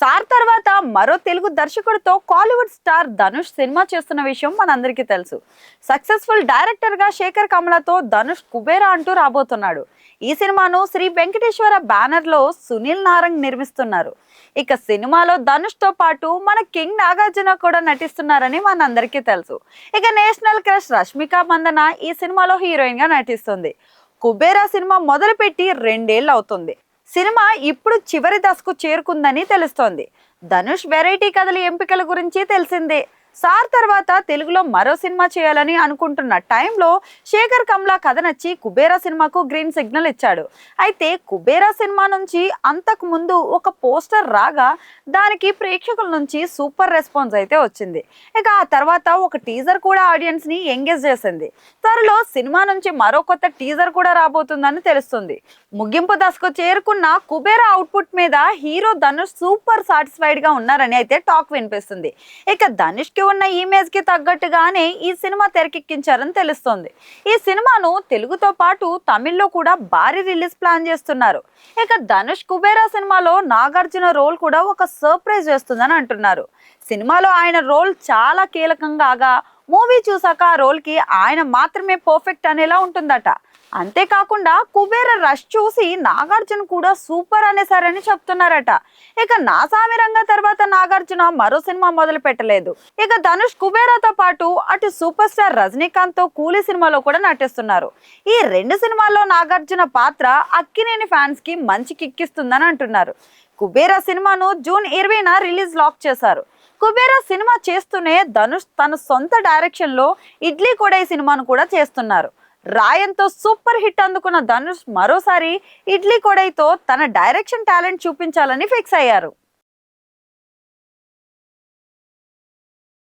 Sir తర్వాత మరో Telugu దర్శకుడితో Kollywood star Dhanush cinema చేస్తున్న విషయం మనందరికీ తెలుసు. సక్సెస్ఫుల్ డైరెక్టర్ గా శేఖర్ కమలతో ధనుష్ కుబేరా అంటూ రాబోతున్నాడు. ఈ సినిమాను శ్రీ వెంకటేశ్వర బ్యానర్ లో సునీల్ నారంగ్ నిర్మిస్తున్నారు. ఇక సినిమాలో ధనుష్ తో పాటు మన కింగ్ నాగార్జున కూడా నటిస్తున్నారని మనందరికీ తెలుసు. ఇక నేషనల్ క్రష్ రష్మిక మందన ఈ సినిమాలో హీరోయిన్ గా నటిస్తుంది. కుబేరా సినిమా మొదలుపెట్టి 2 ఏళ్ళు అవుతుంది. సినిమా ఇప్పుడు చివరి దశకు చేరుకుందని తెలుస్తోంది. ధనుష్ వెరైటీ కథల ఎంపికల గురించి తెలిసిందే. సార్ తర్వాత తెలుగులో మరో సినిమా చేయాలని అనుకుంటున్న టైంలో శేఖర్ కమ్లా కథ నచ్చి కుబేరా సినిమాకు గ్రీన్ సిగ్నల్ ఇచ్చాడు. అయితే కుబేరా సినిమా నుంచి అంతకు ముందు ఒక పోస్టర్ రాగా దానికి ప్రేక్షకుల నుంచి సూపర్ రెస్పాన్స్ అయితే వచ్చింది. ఇక ఆ తర్వాత ఒక టీజర్ కూడా ఆడియన్స్ ని ఎంగేజ్ చేసింది. త్వరలో సినిమా నుంచి మరో కొత్త టీజర్ కూడా రాబోతుందని తెలుస్తుంది. ముగింపు దశకు చేరుకున్న కుబేరా అవుట్పుట్ మీద హీరో ధనుష్ సూపర్ సాటిస్ఫైడ్ గా ఉన్నారని అయితే టాక్ వినిపిస్తుంది. ఇక ధనుష్ కి ఉన్న ఇమేజ్ కి తగ్గట్టుగానే ఈ సినిమా తెరకెక్కించారని తెలుస్తోంది. ఈ సినిమాను తెలుగుతో పాటు తమిళ్లో కూడా భారీ రిలీజ్ ప్లాన్ చేస్తున్నారు. ఇక ధనుష్ కుబేరా సినిమాలో నాగార్జున రోల్ కూడా ఒక సర్ప్రైజ్ చేస్తుందని అంటున్నారు. సినిమాలో ఆయన రోల్ చాలా కీలకంగా, మూవీ చూసాక ఆ రోల్ కి ఆయన మాత్రమే పర్ఫెక్ట్ అనేలా ఉంటుందట. అంతేకాకుండా కుబేర రష్ చూసి నాగార్జున కూడా సూపర్ అనేసారని చెప్తున్నారట. ఇక నాసామిరంగ తర్వాత నాగార్జున మరో సినిమా మొదలు పెట్టలేదు. ఇక ధనుష్ కుబేరాతో పాటు అటు సూపర్ స్టార్ రజనీకాంత్ తో కూలీ సినిమాలో కూడా నటిస్తున్నారు. ఈ 2 సినిమాల్లో నాగార్జున పాత్ర అక్కినేని ఫ్యాన్స్ కి మంచి కిక్కిస్తుందని అంటున్నారు. కుబేరా సినిమాను జూన్ 20న రిలీజ్ లాక్ చేశారు. కుబేరా సినిమా చేస్తూనే ధనుష్ తన సొంత డైరెక్షన్ లో ఇడ్లీ కూడా ఈ సినిమాను కూడా చేస్తున్నారు. రాయంతో సూపర్ హిట్ అందుకున్న ధనుష్ మరోసారి ఇడ్లీ కొడైతో తన డైరెక్షన్ టాలెంట్ చూపించాలని ఫిక్స్ అయ్యారు.